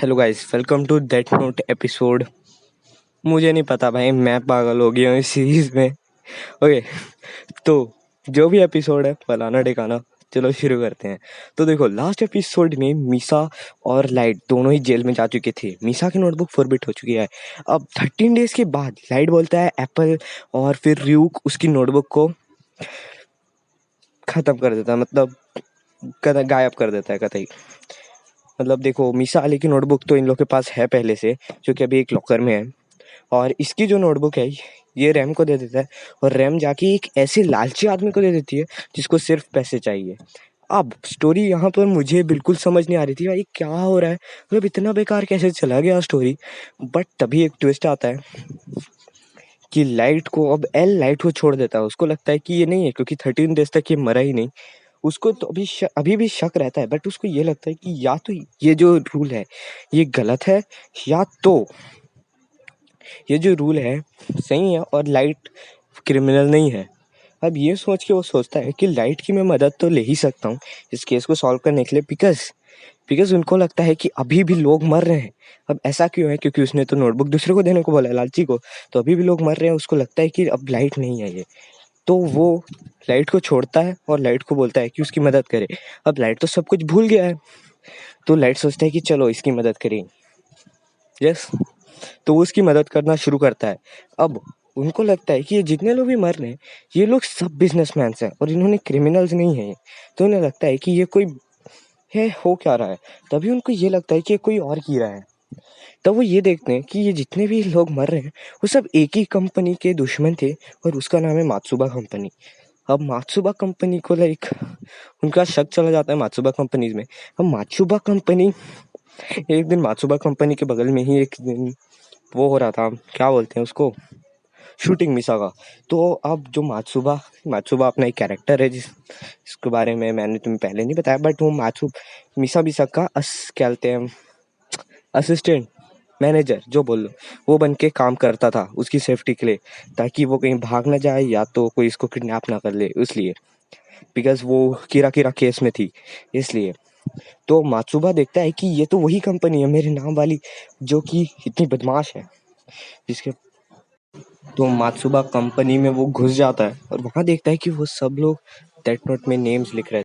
Hello guys, welcome to that note episode. मुझे नहीं पता भाई, मैं पागल हो गया हूँ इस सीरीज में। ओके, तो जो भी एपिसोड है फलाना ठिकाना, चलो शुरू करते हैं। तो देखो, लास्ट एपिसोड में मीसा और लाइट दोनों ही जेल में जा चुके थे। मीसा की नोटबुक फॉरबिट हो चुकी है। अब 13 डेज के बाद लाइट बोलता है एप्पल, और फिर र्यूक उसकी नोटबुक को खत्म कर देता है, मतलब गायब कर देता है कतई। मतलब देखो, मीसा अली की नोटबुक तो इन लोग के पास है पहले से, जो कि अभी एक लॉकर में है। और इसकी जो नोटबुक है ये रैम को दे देता है, और रैम जाके एक ऐसे लालची आदमी को दे देती है जिसको सिर्फ पैसे चाहिए। अब स्टोरी यहाँ पर मुझे बिल्कुल समझ नहीं आ रही थी भाई, क्या हो रहा है, मतलब इतना बेकार कैसे चला गया स्टोरी। बट तभी एक ट्विस्ट आता है कि लाइट को, अब एल लाइट को छोड़ देता है। उसको लगता है कि ये नहीं है, क्योंकि 13 डेज तक ये मरा ही नहीं। उसको तो अभी भी शक रहता है, बट उसको ये लगता है कि या तो ये जो रूल है ये गलत है, या तो ये जो रूल है सही है और लाइट क्रिमिनल नहीं है। अब ये सोच के वो सोचता है कि लाइट की मैं मदद तो ले ही सकता हूँ इस केस को सॉल्व करने के लिए, बिकॉज उनको लगता है कि अभी भी लोग मर रहे हैं। अब ऐसा क्यों है, क्योंकि उसने तो नोटबुक दूसरे को देने को बोला है, लालची को। तो अभी भी लोग मर रहे हैं, उसको लगता है कि अब लाइट नहीं है ये। तो वो लाइट को छोड़ता है और लाइट को बोलता है कि उसकी मदद करे। अब लाइट तो सब कुछ भूल गया है, तो लाइट सोचता है कि चलो इसकी मदद करें। यस, तो वो उसकी मदद करना शुरू करता है। अब उनको लगता है कि ये जितने लोग भी मर रहे हैं ये लोग सब बिजनेसमैन हैं और इन्होंने क्रिमिनल्स नहीं है। तो उन्हें लगता है कि ये कोई है, हो क्या रहा है। तभी उनको ये लगता है कि ये कोई और की रहा है। तब वो ये देखते हैं कि ये जितने भी लोग मर रहे हैं वो सब एक ही कंपनी के दुश्मन थे, और उसका नाम है मात्सुबा कंपनी। अब मात्सुबा कंपनी को लाइक उनका शक चला जाता है मात्सुबा कंपनीज में। अब मात्सुबा कंपनी, एक दिन मात्सुबा कंपनी के बगल में ही एक दिन वो हो रहा था, क्या बोलते हैं उसको, शूटिंग मिसा का। तो अब जो मात्सुबा मात्सुबा अपना एक कैरेक्टर है जिसके बारे में मैंने तुम्हें पहले नहीं बताया, बट वो मिसा मिसा का क्या बोलते हैं, असिस्टेंट मैनेजर जो बोल लो, वो बन के काम करता था उसकी सेफ्टी के लिए, ताकि वो कहीं भाग ना जाए या तो कोई इसको किडनैप ना कर ले, इसलिए बिकॉज वो किरा किरा केस में थी इसलिए। तो मात्सुबा देखता है कि ये तो वही कंपनी है मेरे नाम वाली, जो कि इतनी बदमाश है जिसके। तो मात्सुबा कंपनी में वो घुस जाता है और वहाँ देखता है कि वो सब लोग डेथ नोट में नेम्स लिख रहे थे।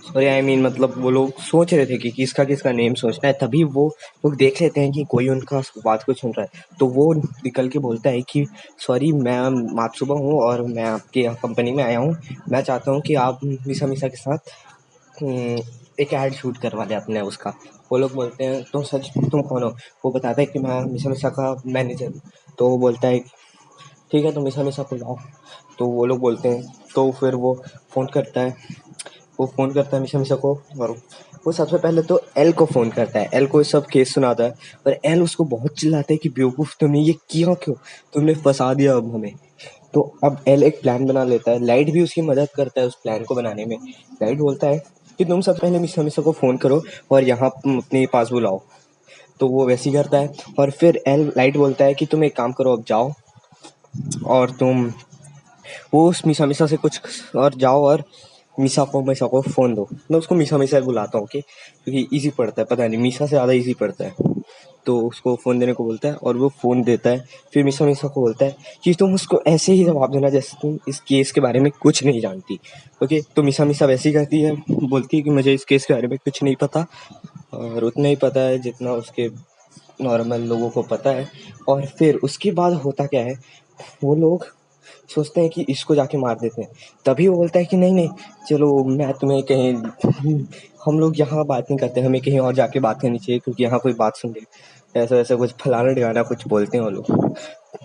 सॉरी, आई मीन मतलब वो लोग सोच रहे थे कि किसका किसका नेम सोचना है। तभी वो लोग देख लेते हैं कि कोई उनका बात को सुन रहा है। तो वो निकल के बोलता है कि सॉरी, मैं मात्सुबा हूँ और मैं आपके यहाँ कंपनी में आया हूँ। मैं चाहता हूँ कि आप मिसा मिसा के साथ एक ऐड शूट करवा दें अपने उसका। वो लोग बोलते हैं तुम सच, तुम कौन हो। वो बताता है कि मैं मिसा मिसा का मैनेजर हूँ। तो वो बोलता है ठीक है, तुम मिसा मिसा को लाओ। तो वो लोग बोलते हैं, तो फिर वो फ़ोन करता है। वो फ़ोन करता है मिसा मिसा को, और वो सबसे पहले तो एल को फ़ोन करता है। एल को ये सब केस सुनाता है, और एल उसको बहुत चिल्लाता है कि बेवकूफ़, तुमने ये किया क्यों, तुमने फंसा दिया अब हमें। तो अब एल एक प्लान बना लेता है। लाइट भी उसकी मदद करता है उस प्लान को बनाने में। लाइट बोलता है कि तुम सब पहले मिसा मिसा को फ़ोन करो और यहाँ अपने पास बुलाओ। तो वो वैसे ही करता है, और फिर एल लाइट बोलता है कि तुम एक काम करो, अब जाओ और तुम वो उस मिसा मिसा से कुछ और जाओ, और मिसा को फ़ोन दो। मैं उसको मिसा मिसा बुलाता हूँ, क्योंकि ईजी पड़ता है, पता नहीं मिसा से ज़्यादा ईजी पड़ता है। तो उसको फ़ोन देने को बोलता है और वो फ़ोन देता है। फिर मिसा मिसा को बोलता है कि तुम उसको ऐसे ही जवाब देना जैसे तुम इस केस के बारे में कुछ नहीं जानती। ओके, तो मिसा मिसा वैसे ही करती है, बोलती है कि मुझे इस केस के बारे में कुछ नहीं पता, और उतना ही पता है जितना उसके नॉर्मल लोगों को पता है। और फिर उसके बाद होता क्या है, वो लोग सोचते हैं कि इसको जाके मार देते हैं। तभी वो बोलता है कि नहीं नहीं, चलो मैं तुम्हें कहीं, हम लोग यहाँ बात नहीं करते, हमें कहीं और जाके बात करनी चाहिए, क्योंकि यहाँ कोई बात सुन ले, ऐसा वैसा कुछ फलाना ढिकाना कुछ बोलते हैं वो लोग।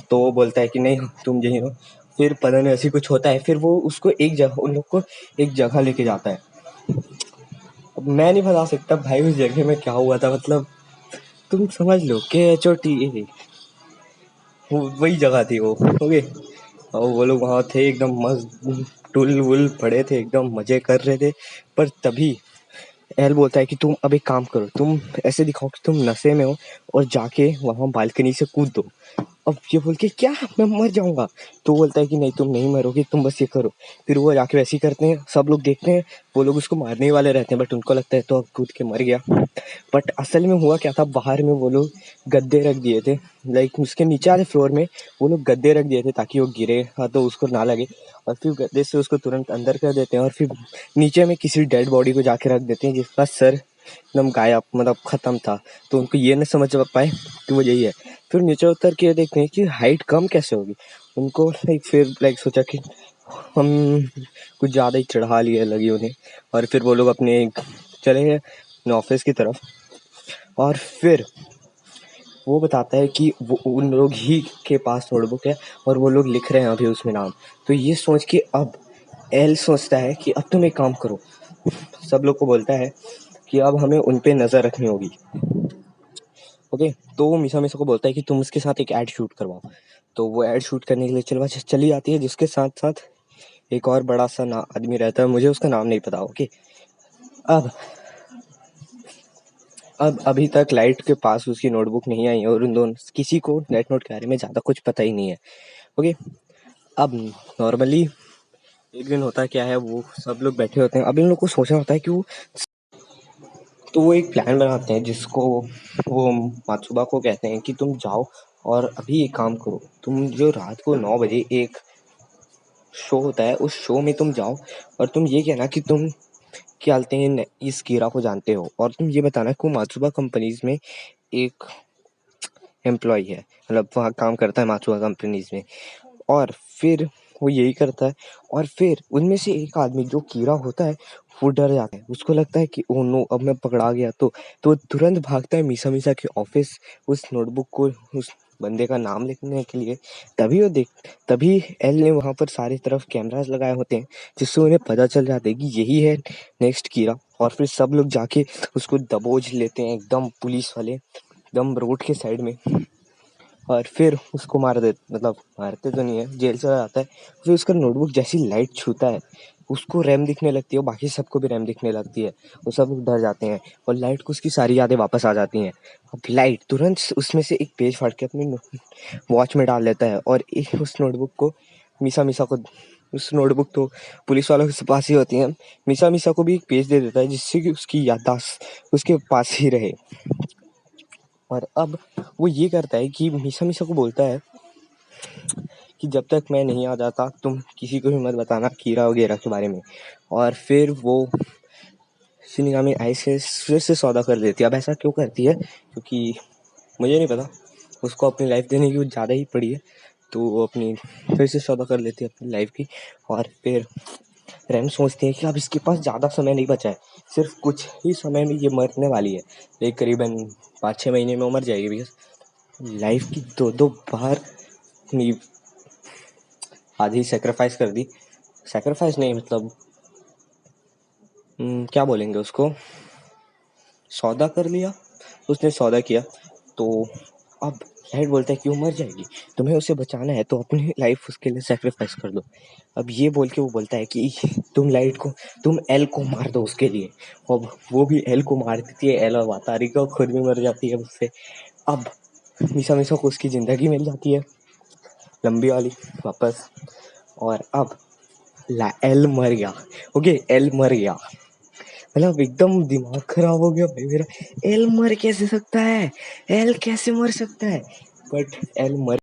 तो वो बोलता है कि नहीं, तुम यहीं रहो। फिर पता नहीं ऐसी कुछ होता है, फिर वो उसको एक जगह, उन लोग को एक जगह लेके जाता है। अब मैं नहीं बता सकता भाई उस जगह में क्या हुआ था, मतलब तुम समझ लो KHOT, वही जगह थी वो। ओके, और वो लोग वहाँ थे एकदम मस्त, टुल वुल पड़े थे, एकदम मजे कर रहे थे। पर तभी एल बोलता है कि तुम अब एक काम करो, तुम ऐसे दिखाओ कि तुम नशे में हो और जाके वहाँ बालकनी से कूद दो। अब ये बोल के क्या मैं मर जाऊंगा, तो बोलता है कि नहीं तुम नहीं मरोगे, तुम बस ये करो। फिर वो जाके वैसे ही करते हैं, सब लोग देखते हैं, वो लोग उसको मारने ही वाले रहते हैं, बट उनको लगता है तो अब कूद के मर गया। बट असल में हुआ क्या था, बाहर में वो लोग गद्दे रख दिए थे, लाइक उसके नीचे वाले फ्लोर में वो लोग गद्दे रख दिए थे ताकि वो गिरे तो उसको ना लगे, और फिर गद्दे से उसको तुरंत अंदर कर देते हैं, और फिर नीचे में किसी डेड बॉडी को जाके रख देते हैं जिसका सर एकदम गायब, मतलब खत्म था। तो उनको ये नहीं समझ पाए कि वो यही है। फिर नीचे उतर के देखते हैं कि हाइट कम कैसे होगी। उनको फिर सोचा कि हम कुछ ज़्यादा ही चढ़ा लिए लगी उन्हें, और फिर वो लोग अपने चले गए अपने ऑफिस की तरफ। और फिर वो बताता है कि वो उन लोग ही के पास नोटबुक है और वो लोग लिख रहे हैं अभी उसमें नाम। तो ये सोच के अब एल सोचता है कि अब तुम एक काम करो, सब लोग को बोलता है कि अब हमें उन पे नज़र रखनी होगी। ओके, तो वो मीसा मीसा को बोलता है कि तुम उसके साथ एक ऐड शूट करवाओ। तो वो ऐड शूट करने के लिए चली जाती है, जिसके साथ साथ एक और बड़ा सा आदमी रहता है, मुझे उसका नाम नहीं पता। ओके, अब अभी तक लाइट के पास उसकी नोटबुक नहीं आई है और उन दोनों किसी को डेथ नोट के बारे में ज़्यादा कुछ पता ही नहीं है। ओके, अब नॉर्मली एक दिन होता क्या है, वो सब लोग बैठे होते हैं, अब इन लोग को सोचना होता है कि वो एक प्लान बनाते हैं जिसको वो मात्सुबा को कहते हैं कि तुम जाओ और अभी एक काम करो, तुम जो रात को 9 बजे एक शो होता है उस शो में तुम जाओ और तुम ये कहना कि तुम क्या बोलते हैं इस कीरा को जानते हो, और तुम ये बताना कि मात्सुबा कंपनीज में एक एम्प्लॉय है, मतलब वहाँ काम करता है मात्सुबा कंपनीज में। और फिर वो यही करता है, और फिर उनमें से एक आदमी जो कीड़ा होता है वो डर जाता है, उसको लगता है कि ओह नो अब मैं पकड़ा गया। तो वो तुरंत भागता है मीसा मीसा के ऑफिस, उस नोटबुक को उस बंदे का नाम लिखने के लिए। तभी एल ने वहाँ पर सारी तरफ कैमरास लगाए होते हैं जिससे उन्हें पता चल जाता है कि यही है नेक्स्ट कीड़ा। और फिर सब लोग जाके उसको दबोच लेते हैं, एकदम पुलिस वाले एकदम रोड के साइड में, और फिर उसको मार दे, मतलब मारते तो नहीं है, जेल चला जाता है। फिर उसका नोटबुक जैसी लाइट छूता है उसको रैम दिखने लगती है, और बाकी सबको भी रैम दिखने लगती है। वो सब लोग डर जाते हैं और लाइट को उसकी सारी यादें वापस आ जाती हैं। अब लाइट तुरंत उसमें से एक पेज फाड़ के अपनी वॉच में डाल लेता है, और उस नोटबुक को मीसा मीसा को, उस नोटबुक तो पुलिस वालों के पास ही होती है, मीसा मीसा को भी एक पेज दे देता है जिससे कि उसकी याददाश्त उसके पास ही रहे। और अब वो ये करता है कि मीसा मीसा को बोलता है कि जब तक मैं नहीं आ जाता तुम किसी को भी मत बताना कीड़ा वगैरह के बारे में। और फिर वो शिनिगामी आई से फिर से सौदा कर देती है। अब ऐसा क्यों करती है, क्योंकि मुझे नहीं पता, उसको अपनी लाइफ देने की ज़्यादा ही पड़ी है, तो वो अपनी फिर से सौदा कर लेती है अपनी लाइफ की। और फिर रैम सोचती है कि अब इसके पास ज़्यादा समय नहीं बचा है, सिर्फ कुछ ही समय में ये मरने वाली है, एक करीबन 5-6 महीने में वो मर जाएगी, बिकॉज लाइफ की दो बार अपनी आधी सेक्रीफाइस कर दी, सेक्रीफाइस नहीं मतलब क्या बोलेंगे उसको, सौदा कर लिया, उसने सौदा किया। तो अब लाइट बोलता है कि वो मर जाएगी, तुम्हें उसे बचाना है तो अपनी लाइफ उसके लिए सेक्रीफाइस कर दो। अब ये बोल के वो बोलता है कि तुम एल को मार दो उसके लिए। अब वो भी एल को मार देती है, एल और वातारी को खुद भी मर जाती है उससे। अब मीसा मीसा को उसकी ज़िंदगी मिल जाती है लंबी वाली वापस। और अब एल मर गया। ओके, एल मर गया, मतलब एकदम दिमाग खराब हो गया भाई मेरा। एल मर कैसे सकता है, एल कैसे मर सकता है, बट एल मर।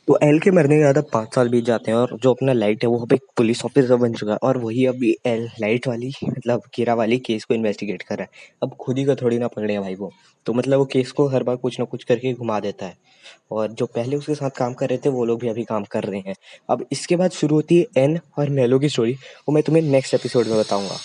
तो एल के मरने के बाद अब 5 साल बीत जाते हैं, और जो अपना लाइट है वो अब एक पुलिस ऑफिसर बन चुका है, और वही अभी एल लाइट वाली मतलब कीरा वाली केस को इन्वेस्टिगेट कर रहा है। अब खुद ही का थोड़ी ना पकड़े भाई वो, तो मतलब वो केस को हर बार कुछ ना कुछ करके घुमा देता है। और जो पहले उसके साथ काम कर रहे थे वो लोग भी अभी काम कर रहे हैं। अब इसके बाद शुरू होती है एन और मेलो की स्टोरी, वो मैं तुम्हें नेक्स्ट एपिसोड में बताऊंगा।